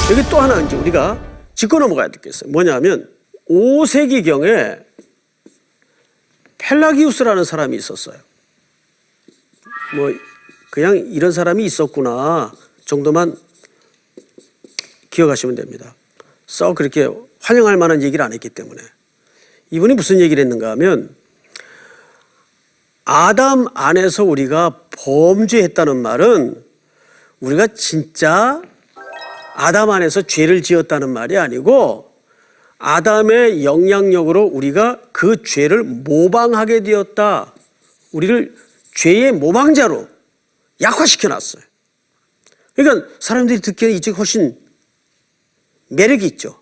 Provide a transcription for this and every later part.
여기 또 하나 이제 우리가 짚고 넘어가야 되겠어요. 뭐냐면 5세기경에 펠라기우스라는 사람이 있었어요. 뭐 그냥 이런 사람이 있었구나 정도만 기억하시면 됩니다. 썩 그렇게 환영할 만한 얘기를 안 했기 때문에. 이분이 무슨 얘기를 했는가 하면 아담 안에서 우리가 범죄했다는 말은 우리가 진짜 아담 안에서 죄를 지었다는 말이 아니고 아담의 영향력으로 우리가 그 죄를 모방하게 되었다. 우리를 죄의 모방자로 약화시켜 놨어요. 그러니까 사람들이 듣기에는 이쪽이 훨씬 매력이 있죠.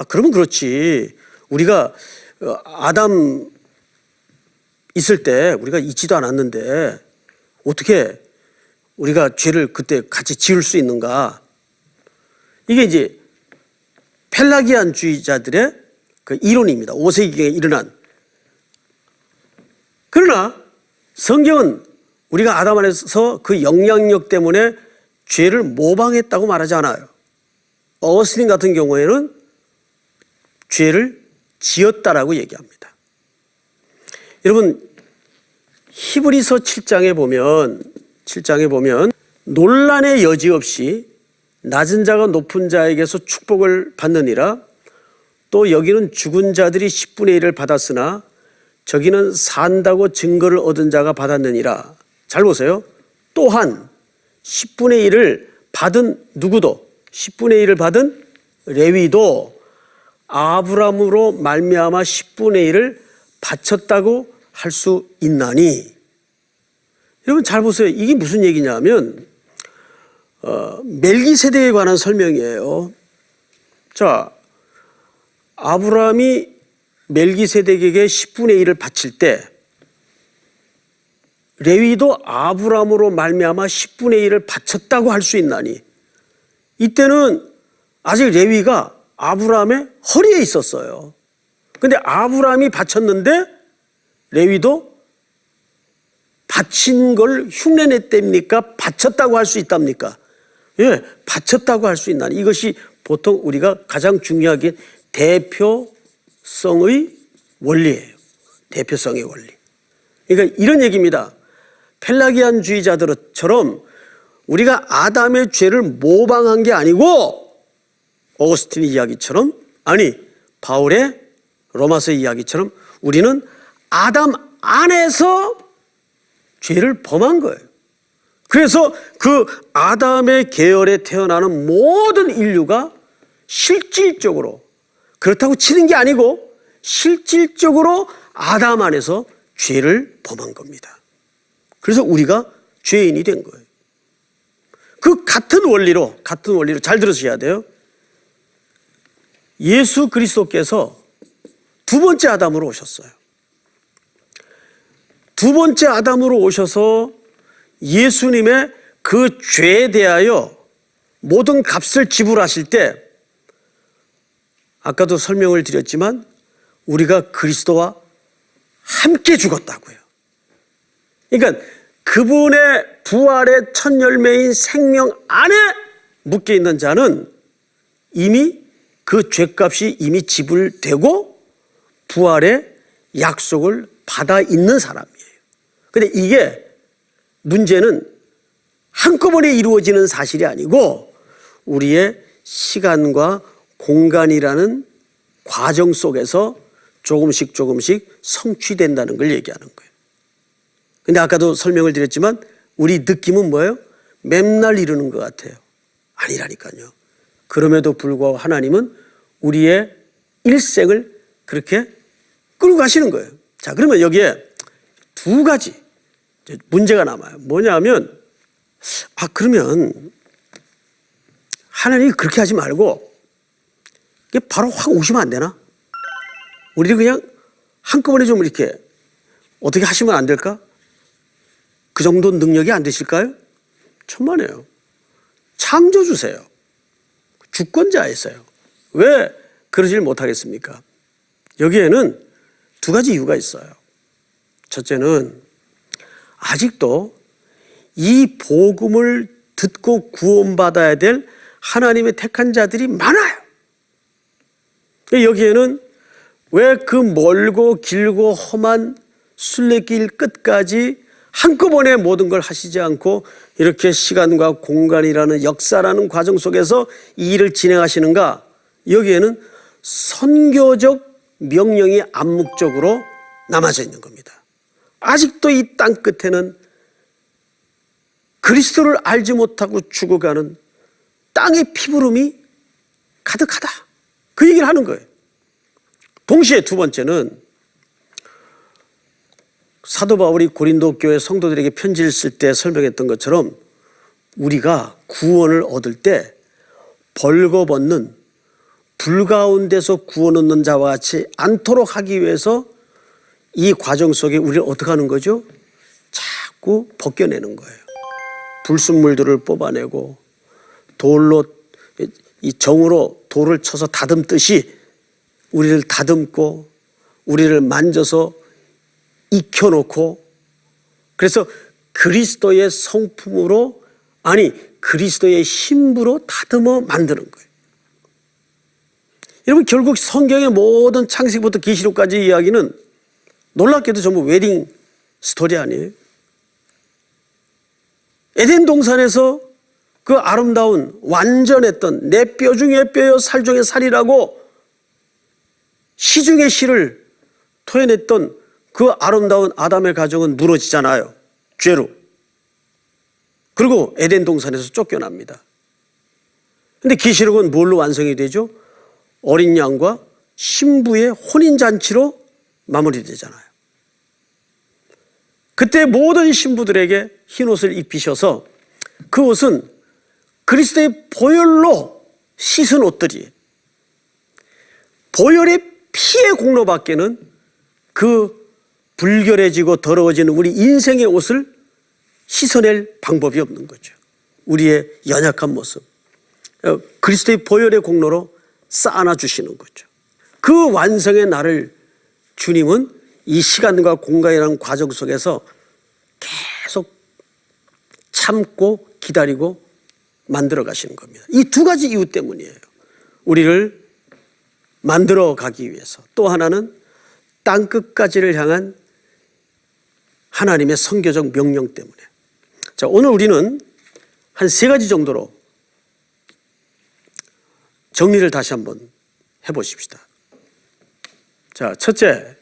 그러면 그렇지. 우리가 아담 있을 때 우리가 잊지도 않았는데 어떻게 우리가 죄를 그때 같이 지을 수 있는가. 이게 이제 펠라기안주의자들의 그 이론입니다. 5세기경에 일어난. 그러나 성경은 우리가 아담 안에서 그 영향력 때문에 죄를 모방했다고 말하지 않아요. 어거스틴 같은 경우에는 죄를 지었다라고 얘기합니다. 여러분 히브리서 7장에 보면 논란의 여지 없이 낮은 자가 높은 자에게서 축복을 받느니라. 또 여기는 죽은 자들이 10분의 1을 받았으나 저기는 산다고 증거를 얻은 자가 받았느니라. 잘 보세요. 또한 10분의 1을 받은 누구도 10분의 1을 받은 레위도 아브라함으로 말미암아 10분의 1을 바쳤다고 할 수 있나니. 여러분 잘 보세요. 이게 무슨 얘기냐면 멜기세덱에 관한 설명이에요. 자, 아브라함이 멜기세덱에게 10분의 1을 바칠 때 레위도 아브라함으로 말미암아 10분의 1을 바쳤다고 할 수 있나니. 이때는 아직 레위가 아브라함의 허리에 있었어요. 근데 아브라함이 바쳤는데 레위도 바친 걸 흉내냈답니까? 바쳤다고 할 수 있답니까? 예, 바쳤다고 할 수 있나니. 이것이 보통 우리가 가장 중요하게 대표성의 원리예요. 대표성의 원리. 그러니까 이런 얘기입니다. 펠라기안주의자들처럼 우리가 아담의 죄를 모방한 게 아니고 어거스틴의 이야기처럼, 아니 바울의 로마서 이야기처럼 우리는 아담 안에서 죄를 범한 거예요. 그래서 그 아담의 계열에 태어나는 모든 인류가 실질적으로, 그렇다고 치는 게 아니고 실질적으로 아담 안에서 죄를 범한 겁니다. 그래서 우리가 죄인이 된 거예요. 그 같은 원리로 잘 들으셔야 돼요. 예수 그리스도께서 두 번째 아담으로 오셨어요. 두 번째 아담으로 오셔서 예수님의 그 죄에 대하여 모든 값을 지불하실 때 아까도 설명을 드렸지만 우리가 그리스도와 함께 죽었다고요. 그러니까 그분의 부활의 첫 열매인 생명 안에 묶여 있는 자는 이미 그 죄값이 이미 지불되고 부활의 약속을 받아 있는 사람이에요. 근데 이게 문제는 한꺼번에 이루어지는 사실이 아니고 우리의 시간과 공간이라는 과정 속에서 조금씩 성취된다는 걸 얘기하는 거예요. 근데 아까도 설명을 드렸지만 우리 느낌은 뭐예요? 맨날 이루는 것 같아요. 아니라니까요. 그럼에도 불구하고 하나님은 우리의 일생을 그렇게 끌고 가시는 거예요. 자, 그러면 여기에 두 가지 문제가 남아요. 뭐냐면 그러면 하나님이 그렇게 하지 말고 이게 바로 확 오시면 안 되나? 우리를 그냥 한꺼번에 좀 이렇게 어떻게 하시면 안 될까? 그 정도 능력이 안 되실까요? 천만에요. 창조주세요. 주권자이세요. 왜 그러질 못하겠습니까? 여기에는 두 가지 이유가 있어요. 첫째는 아직도 이 복음을 듣고 구원받아야 될 하나님의 택한 자들이 많아요. 여기에는 왜 그 멀고 길고 험한 순례길 끝까지 한꺼번에 모든 걸 하시지 않고 이렇게 시간과 공간이라는 역사라는 과정 속에서 이 일을 진행하시는가? 여기에는 선교적 명령이 암묵적으로 남아져 있는 겁니다. 아직도 이 땅 끝에는 그리스도를 알지 못하고 죽어가는 땅의 피부름이 가득하다. 그 얘기를 하는 거예요. 동시에 두 번째는 사도 바울이 고린도 교회 성도들에게 편지를 쓸 때 설명했던 것처럼 우리가 구원을 얻을 때 벌거벗는 불 가운데서 구원 얻는 자와 같이 않도록 하기 위해서 이 과정 속에 우리를 어떻게 하는 거죠? 자꾸 벗겨내는 거예요. 불순물들을 뽑아내고 돌로 이 정으로 돌을 쳐서 다듬듯이 우리를 다듬고 우리를 만져서 익혀놓고 그래서 그리스도의 성품으로 아니 그리스도의 신부로 다듬어 만드는 거예요. 여러분 결국 성경의 모든 창세기부터 계시록까지 이야기는 놀랍게도 전부 웨딩 스토리 아니에요? 에덴 동산에서 그 아름다운 완전했던 내 뼈 중에 뼈요 살 중에 살이라고 시 중에 시를 토해냈던 그 아름다운 아담의 가정은 무너지잖아요. 죄로. 그리고 에덴 동산에서 쫓겨납니다. 그런데 계시록은 뭘로 완성이 되죠? 어린 양과 신부의 혼인잔치로 마무리되잖아요. 그때 모든 신부들에게 흰 옷을 입히셔서 그 옷은 그리스도의 보혈로 씻은 옷들이 보혈의 피의 공로밖에는 그 불결해지고 더러워지는 우리 인생의 옷을 씻어낼 방법이 없는 거죠. 우리의 연약한 모습 그리스도의 보혈의 공로로 쌓아놔 주시는 거죠. 그 완성의 날을 주님은 이 시간과 공간이라는 과정 속에서 계속 참고 기다리고 만들어 가시는 겁니다. 이 두 가지 이유 때문이에요. 우리를 만들어 가기 위해서. 또 하나는 땅끝까지를 향한 하나님의 선교적 명령 때문에. 자, 오늘 우리는 한 세 가지 정도로 정리를 다시 한번 해보십시다. 자, 첫째,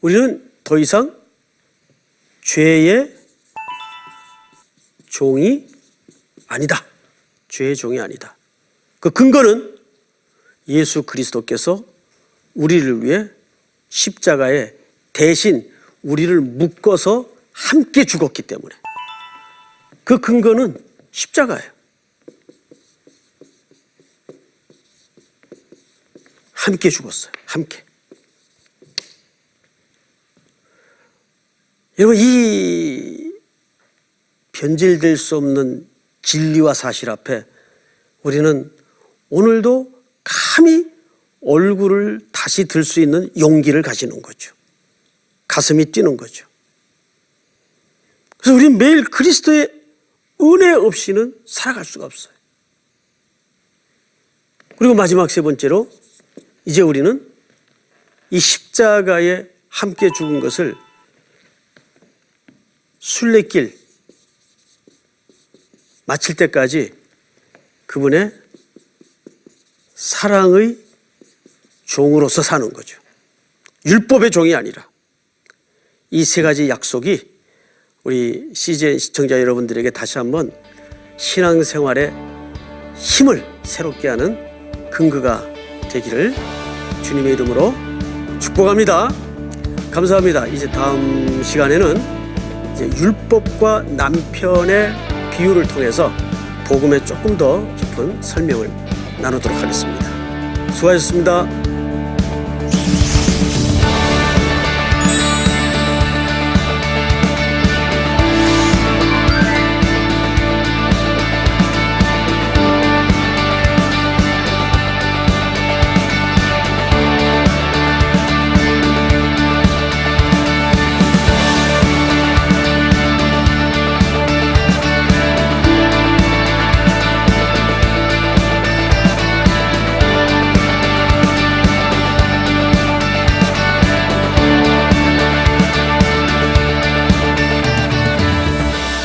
우리는 더 이상 죄의 종이 아니다. 죄의 종이 아니다. 그 근거는 예수 그리스도께서 우리를 위해 십자가에 대신 우리를 묶어서 함께 죽었기 때문에. 그 근거는 십자가예요. 함께 죽었어요. 함께. 여러분 이 변질될 수 없는 진리와 사실 앞에 우리는 오늘도 감히 얼굴을 다시 들 수 있는 용기를 가지는 거죠. 가슴이 뛰는 거죠. 그래서 우리는 매일 그리스도의 은혜 없이는 살아갈 수가 없어요. 그리고 마지막 세 번째로 이제 우리는 이 십자가에 함께 죽은 것을 순례길 마칠 때까지 그분의 사랑의 종으로서 사는 거죠. 율법의 종이 아니라. 이 세 가지 약속이 우리 CGN 시청자 여러분들에게 다시 한번 신앙생활의 힘을 새롭게 하는 근거가 되기를 주님의 이름으로 축복합니다. 감사합니다. 이제 다음 시간에는 이제 율법과 남편의 비유를 통해서 복음에 조금 더 깊은 설명을 나누도록 하겠습니다. 수고하셨습니다.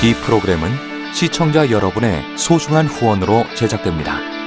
이 프로그램은 시청자 여러분의 소중한 후원으로 제작됩니다.